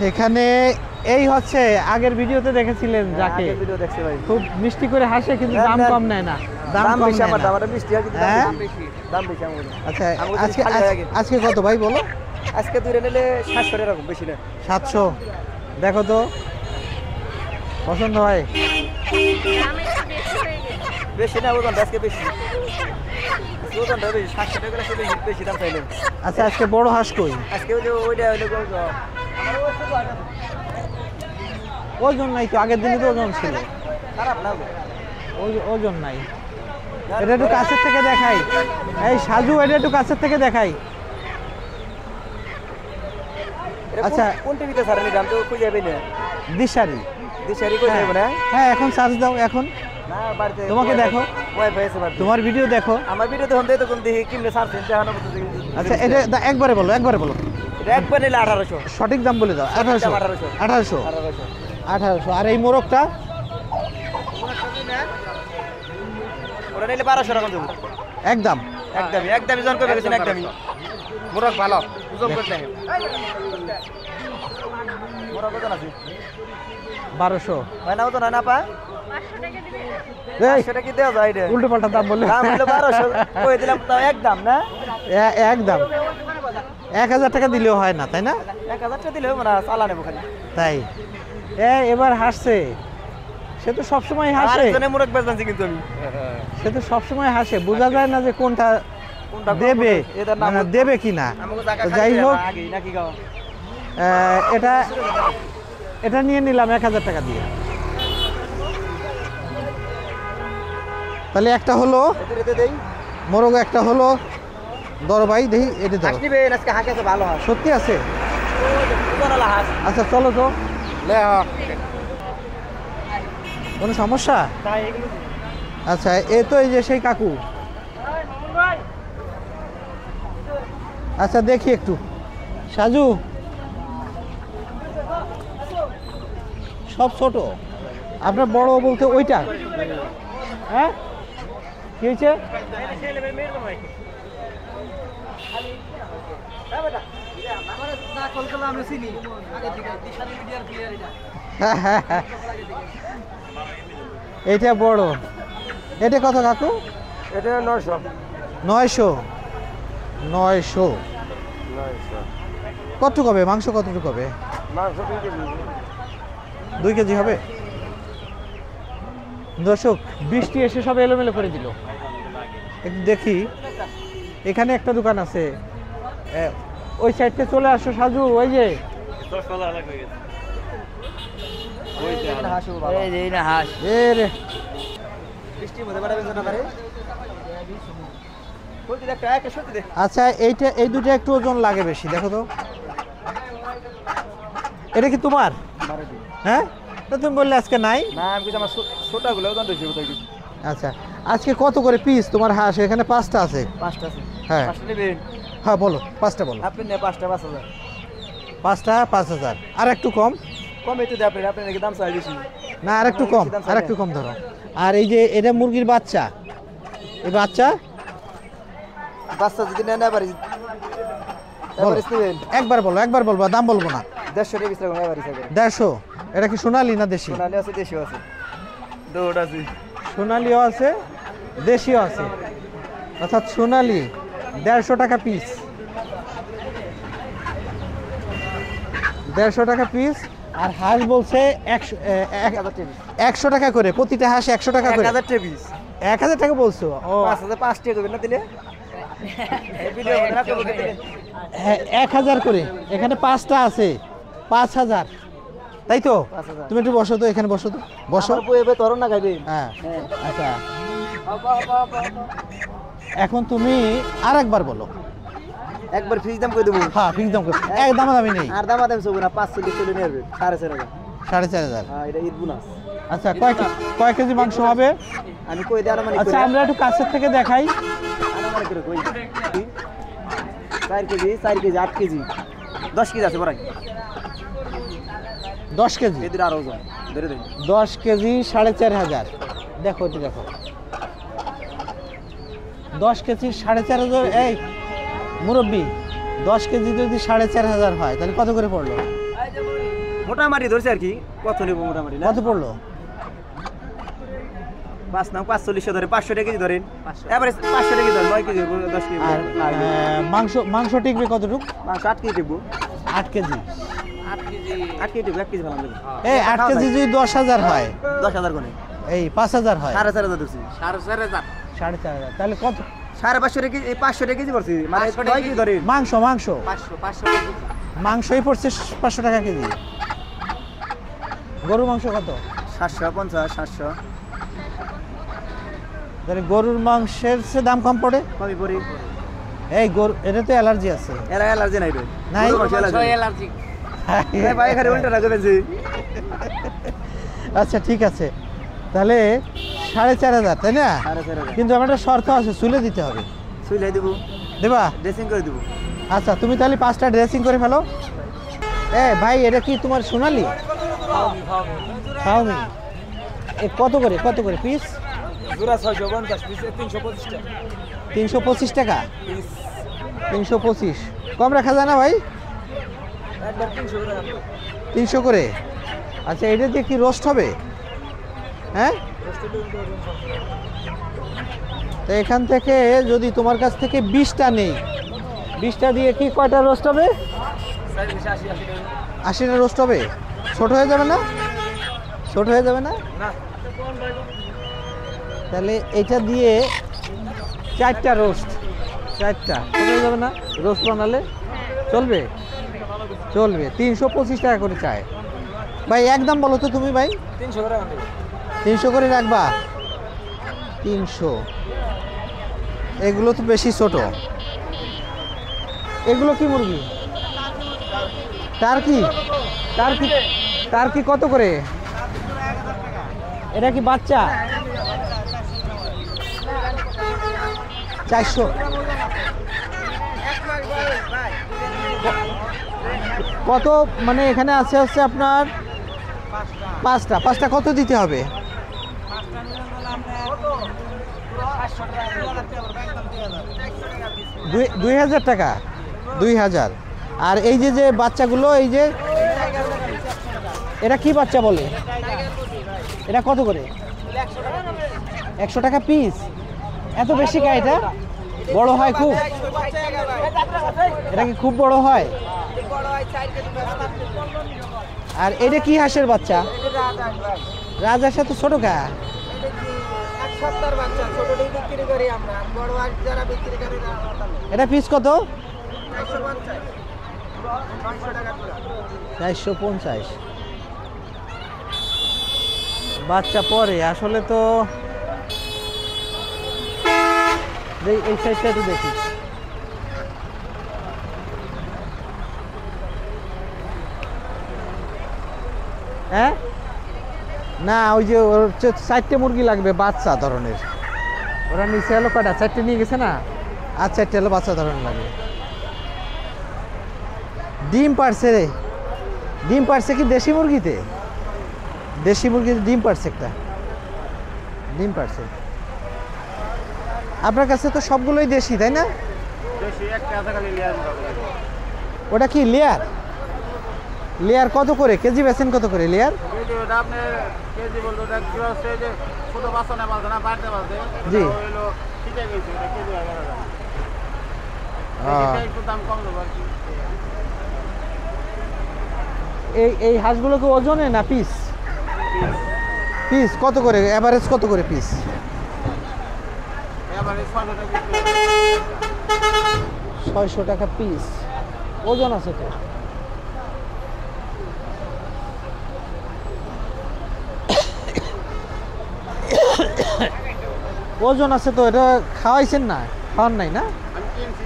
এখানে এই হচ্ছে আগের ভিডিওতে দেখেছিলেন যাকে ভিডিও দেখছি ভাই খুব মিষ্টি করে হাসে কিন্তু দাম কম নেয় না দাম কম বেশি নেয় আমার না। দাম মিষ্টি আর কিন্তু দাম বেশি আমার আচ্ছা আমাকে আজকে খালি লাগে। আজকে কত ভাই বলো আজকে দুই নিলে 700 এরকম বেশি না 700 দেখো তো পছন্দ হয় বেশি না ওজন আজকে বেশি ওজনটা বেশি 700 টাকা করে বেশি দাম চাইলেন আচ্ছা আজকে বড় হাঁস কই আজকে ওই যে ওইটা হইলো ওজন নাই তো আগের দিনে তো ওজন ছিল খারাপ না ওজন নাই এটা একটু কাছের থেকে দেখাই এই সাজু এটা একটু কাছের থেকে দেখাই আচ্ছা কোন টিভিতে স্যার আমি দাম তো খুঁজে যাবে না দিশারি দিশারি কই যাবে না হ্যাঁ এখন চার্জ দাও এখন না বাড়িতে তোমাকে দেখো ওয়াইফাই আছে বাড়িতে তোমার ভিডিও দেখো আমার ভিডিও তো হন্দাই তো কোন দেখি কিনলে সার্চ দিতে হয় না আচ্ছা এটা একবারে বলো এটা একবার নিলে 1800 সঠিক দাম বলে দাও 1800 আর এই মোরগটা ওরা নিলে 1200 টাকা দেবো একদম একদমই জন করে গেছেন একদমই মোরগ ভালো ওজন করতে মোরগ ওজন আছে 1200 হয় না ওজন হয় না পা 500 টাকা কি দেওয়া যায় রে উল্টো পাল্টা দাম বললে দাম হলো 1200 কই দিলাম তাও একদম না একদম 1000 টাকা দিলেও হয় না তাই না 1000 টাকা দিলেও না চালা নেব খালি তাই এবার হাসছে সে তো সবসময় হাসে আরেকজনে মোরগ বেচছি কিন্তু আমি সে তো সবসময় হাসে বোঝা যায় না যে কোনটা দেবে মানে দেবে কিনা যাই হোক নাকি গাও এটা নিয়ে নিলাম 1000 টাকা দিয়ে তাহলে একটা হলো মোরগ একটা হলো দর ভাই দেখি এটা দাও আজকে হাঁস আছে ভালো হাঁস সত্যি আছে হাঁস আচ্ছা চলো তো কোনো সমস্যা আচ্ছা এ তো এই যে সেই কাকু আচ্ছা দেখি একটু সাজু সব ছোট আপনার বড় বলতে ওইটা হ্যাঁ কি হয়েছে এটা বড় এটা কত কাকু এটা 900 কতটুকু হবে মাংস কতটুকু হবে মাংস 2 কেজি হবে দর্শক বৃষ্টি এসে সব এলোমেলো করে দিল একটু দেখি এখানে একটা দোকান আছে ওই সাইডে চলে আসো সাজু ওই যে আচ্ছা এই দুটো একটু ওজন লাগে বেশি দেখো তো এটা কি তোমার হ্যাঁ তো তুমি বললে আজকে নাই আচ্ছা আজকে কত করে পিস তোমার হাঁস এখানে 5টা আছে হ্যাঁ হ্যাঁ বলো 5টা বলো আপনি 5টা 5000 5টা 5000 আর একটু কম একটু দেন আপনি নাকি দাম চাই বেশি না আর একটু কম ধরো আর এই যে এটা মুরগির বাচ্চা এই বাচ্চা যদি না পারি একবার বলবো দাম বলবো না 150 এটা কি সোনালী না দেশি সোনালীও আছে দেশিও আছে অর্থাৎ সোনালী 150 টাকা পিস 150 টাকা পিস আর হাঁস বলছে 100 টাকা করে প্রতিটা হাঁস 100 টাকা করে 1000 টাকা বলছো ও 5 টাকা করবেন না দিলে 1000 করে এখানে 5টা আছে 5000 তাই তো তুমি একটু বসো তো এখানে বসো হ্যাঁ আচ্ছা এখন তুমি আর একবার বলো একবার ফিক্স দাম করে দেবো হ্যাঁ ফিক্স দাম করে এক দামাদামি নেই আর দামাদামি চলবে না 500 চলে নেবে 4500 4500 হ্যাঁ এটা ঈদ বোনাস আচ্ছা কয় কেজি মাংস হবে আমি কই দেই আনুমানিক আচ্ছা আমরা একটু কাছের থেকে দেখাই আনুমানিক করে কই 4 কেজি 8 কেজি 10 কেজি আছে বড় 10 কেজি এদের আর ওজন ধরে দেই 10 কেজি 4500 দেখো এটা দেখো 10 কেজি 4500 এই মুরব্বি 10 কেজি যদি 4500 হয় তাহলে কত করে পড়লো মোটামুটি ধরছে আর কি, কত নেব মোটামুটি না? কত পড়লো? 5 নাও 45 ধরে 500 টাকা কেজি ধরেন, এবারে 500 টাকা ধরেন, 9 কেজি 10 কেজি আর মাংস মাংস টিকবে কতটুকু? মাংস 8 কেজি দেবো, 8 কেজি। 8 কেজি দেবো, 1 কেজি ভালো দেবো। এই 8 কেজি যদি 10,000 হয়, 10,000 কোনে এই 5,000 হয়, 4,500 ধরছি, 4,500 তাহলে কত? 550 টাকা কেজি, 500 টাকা কেজি পড়ছি, মানে 9 কেজি ধরেন। মাংস মাংস 500 টাকা কেজি। মাংসই পড়ছে 500 টাকা কেজি। গরুর মাংস কত? 750, 700 তাহলে গরুর মাংসের সে দাম কম পড়ে। কমই পড়ি। এই গরু, এটা তো অ্যালার্জি আছে। এরা অ্যালার্জি নাই রে, নাই? গরুর মাংস মাংস অ্যালার্জি। অ্যালার্জিক। এই ভাই এখানে উল্টা রাখবে বেশি। আচ্ছা ঠিক আছে, তাহলে 4,500 তাই না? 4,500 কিন্তু আমার একটা শর্ত আছে, চুলে দিতে হবে। সুইলাই দেবো, দেবা? ড্রেসিং করে দেবো। আচ্ছা তুমি তাহলে 5টা ড্রেসিং করে ফেলো। ভাই এটা কি তোমার সোনালি? খাওনি? কত করে কত করে পিস? জোড়া 650, পিসে 325 টাকা। 325 টাকা? 325 কম রাখা যায় না ভাই? একবার 300 টাকা। 300 করে। আচ্ছা এটা দিয়ে কি রোস্ট হবে? হ্যাঁ, তো এখান থেকে যদি তোমার কাছ থেকে 20টা নেই, 20টা দিয়ে কি কয়টা রোস্ট হবে? 80টা রোস্ট হবে। ছোট হয়ে যাবে না? ছোট হয়ে যাবে না? না, তাহলে এটা দিয়ে 4টা রোস্ট, 4টা ছোট হয়ে যাবে না? রোস্ট বানালে চলবে? চলবে। 325 টাকা করে চায় ভাই। একদম বলো তো তুমি ভাই। 300 টাকা দেবো। 300 করে রাখবা? 300। এগুলো তো বেশি ছোট। এগুলো কি মুরগি? টার্কি? টার্কি? টার্কি কত করে? এটা কি বাচ্চা? 400। কত মানে এখানে আছে হচ্ছে আপনার 5টা। 5টা কত দিতে হবে? 2,000 টাকা। 2,000। আর এই যে যে বাচ্চাগুলো, এই যে এটা কি বাচ্চা বলে? এটা কত করে? 100 টাকা পিস। এত বেশি কা? এটা বড় হয় খুব? এটা কি খুব বড় হয়? আর এটা কি হাঁসের বাচ্চা? রাজহাঁস তো ছোট কা? এটা পিস কত? 450। বাচ্চা পরে আসলে তো এই সাইডটা তো দেখি। হ্যাঁ না, ওই যে ওর 4টে মুরগি লাগবে বাচ্চা ধরনের। ওরা নিচে এলো কটা? 4টে নিয়ে গেছে না? আর 4টে এলো বাচ্চা ধরনের লাগে। ডিম পারছে রে। ডিম পারছে কি দেশি মুরগিতে? দেশি মুরগিতে ডিম পারছে একটা। ডিম পারছে। আপনার কাছে তো সবগুলোই দেশি তাই না? দেশি একটা আছে খালি লেয়ার মোটামুটি। ওটা কি লেয়ার? লেয়ার কত করে কেজি বেচেন? কত করে লেয়ার? কেজি ওটা আপনি কেজি বলতে ওটা কি হচ্ছে যে ছোট বাচ্চা না বাচ্চা না বাড়তে বাড়তে জি। হইলো ঠিকই গেছে, ওটা কেজি 11,000। এটা একটু দাম কম দেবো আর কি। এই হাঁসগুলোকে ওজনে না পিস? পিস কত করে? এভারেজ কত করে পিস? এবারে 600 টাকা। 600 টাকা পিস। ওজন আছে তো? ওজন আছে তো? এটা খাওয়াইছেন না? খাওয়ান নাই না? আমি কিনছি।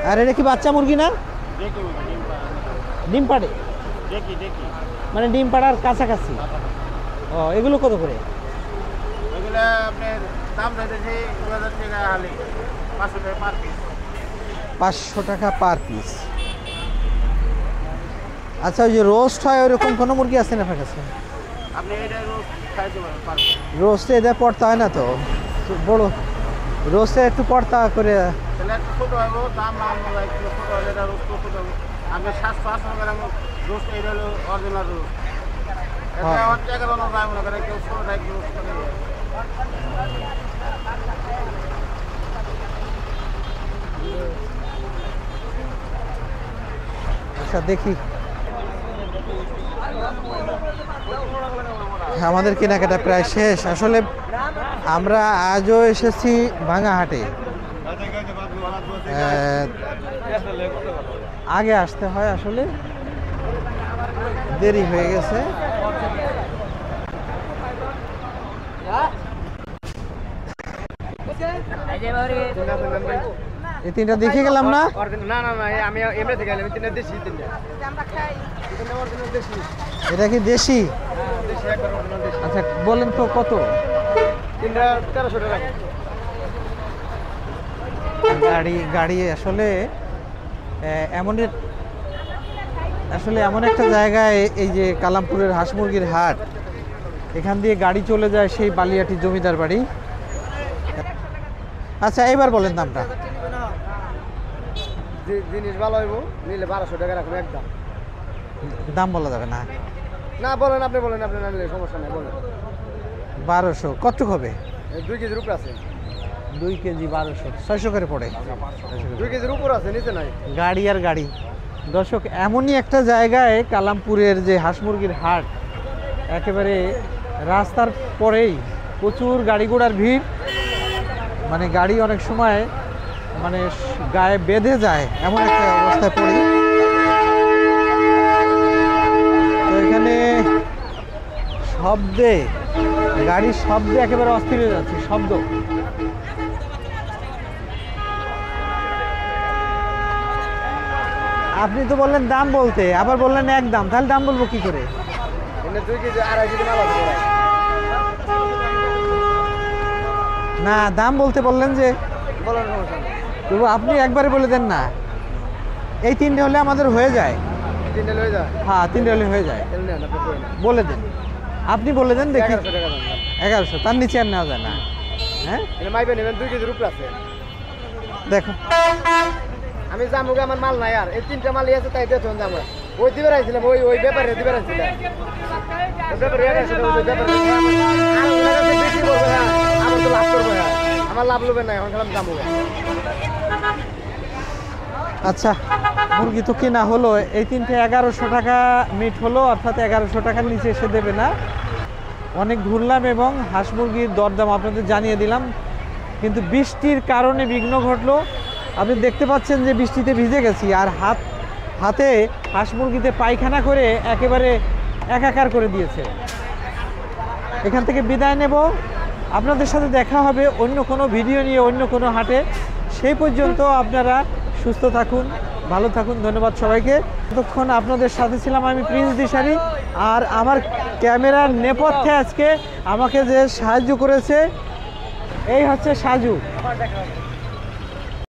আর এটা কি বাচ্চা মুরগি না? দেখি ডিম ডিম পাড়ে? দেখি মানে ডিম পাড়ার কাছাকাছি। ও, এগুলো কত করে? এগুলো আপনার দাম চাইতেছি 2,000 টাকা হালি, 500 টাকা পার পিস। 500 টাকা পার পিস। আচ্ছা, ওই যে রোস্ট হয় ওরকম কোনো মুরগি আছে না আপনার কাছে? আপনি এটা রোজ খাইতে পারেন পার পিস। রোস্টে এদের পড়তে হয় না তো? বড় রোস্টে একটু পর্তা করে। তাহলে একটু ছোট হইব, দাম আমরা একটু ছোট হলে এটা রোস্ট ছোট হবে। আমি 700 গ্রাম রোস্ট, এটা হলো অরিজিনাল রোস্ট। এটা হ্যাঁ। আমার টাকা বানো যায় মনে করে কেউ ছোট টাইপ রোস্ট করে। আচ্ছা দেখি, আমাদের কেনাকাটা প্রায় শেষ। আসলে আমরা আজও এসেছি ভাঙাহাটে। আগে আসতে হয়, আসলে দেরি হয়ে গেছে। এই তিনটা দেখে গেলাম না। না না না, আমি এমনি থেকে গেলাম, তিনটা দেশি, তিনটা অরিজিনাল দেশি। এটা কি দেশি? দেশি একবার অরিজিনাল দেশি। আচ্ছা বলেন তো কত? তিনটা 1300 টাকা। গাড়ি আসলে এমন আসলে এমন একটা জায়গায়, এই যে কালামপুরের হাঁস মুরগির হাট, এখান দিয়ে গাড়ি চলে যায় সেই বালিয়াটি জমিদার বাড়ি। আচ্ছা এবার বলেন দামটা। জিনিস ভালো হইব, নিলে 1200 টাকা রাখবো একদম। দাম বলা যাবে না। না বলেন, আপনি বলেন, আপনি না নিলে সমস্যা নেই, বলেন। 1200 কতটুক হবে? 2 কেজির উপর আছে। 2 কেজি 1200, 600 করে পড়ে। 2 কেজির উপর আছে, নিচে নাই। গাড়ি আর গাড়ি। দর্শক, এমনই একটা জায়গায় কালামপুরের যে হাঁস মুরগির হাট, একেবারে রাস্তার পরেই প্রচুর গাড়ি ঘোড়ার ভিড়। মানে গাড়ি অনেক সময় মানে গায়ে বেঁধে যায়, এমন একটা অবস্থায় পড়ি। তো এখানে শব্দে, গাড়ির শব্দে একেবারে অস্থির হয়ে যাচ্ছে, শব্দ। আপনি তো বললেন দাম বলতে, আবার বললেন এক দাম, তাহলে দাম বলবো কি করে? 2 কেজি 2.5 কেজি মাল আছে। না, দাম বলতে বললেন যে, বলেন, সমস্যা নেই। তবু আপনি একবারে বলে দেন না। এই 3টে হলে আমাদের হয়ে যায়। 3টা লয়ে যায়। হ্যাঁ 3টে হলে হয়ে যায়। তাহলে নেন, আপনি কই না। বলে দেন, আপনি বলে দেন দেখি। 1100 টাকা দাম। 1100, তার নিচে আর নেওয়া যায় না। হ্যাঁ এটা মাইবে নেবেন, 2 কেজির উপর আছে। দেখো, আমি জামুকে, আমার মাল নাই আর, এই 3টা মালই আছে, তাই বেতন জামু। ওই দিবে রাখছিলাম, ওই ব্যাপারে দিবে রাখছিলাম। ওই ব্যাপারে 1100 টাকা, ওই ব্যাপারে বিক্রি করবে। হ্যাঁ, আমার তো লাভ করবে। হ্যাঁ, আমার লাভ লবে না, এখন খেলাম জামুকে। আচ্ছা মুরগি তো কেনা হলো, এই 3টে 1100 টাকা মিট হলো, অর্থাৎ 1100 টাকার নিচে এসে দেবে না। অনেক ঘুরলাম এবং হাঁস মুরগির দরদাম আপনাদের জানিয়ে দিলাম, কিন্তু বৃষ্টির কারণে বিঘ্ন ঘটলো। আপনি দেখতে পাচ্ছেন যে বৃষ্টিতে ভিজে গেছি, আর হাতে হাঁস মুরগিতে পায়খানা করে একেবারে একাকার করে দিয়েছে। এখান থেকে বিদায় নেব, আপনাদের সাথে দেখা হবে অন্য কোনো ভিডিও নিয়ে, অন্য কোনো হাটে। সেই পর্যন্ত আপনারা সুস্থ থাকুন, ভালো থাকুন। ধন্যবাদ সবাইকে। ততক্ষণ আপনাদের সাথে ছিলাম আমি, প্রিন্স দিশারি। আর আমার ক্যামেরার নেপথ্যে আজকে আমাকে যে সাহায্য করেছে, এই হচ্ছে সাজু।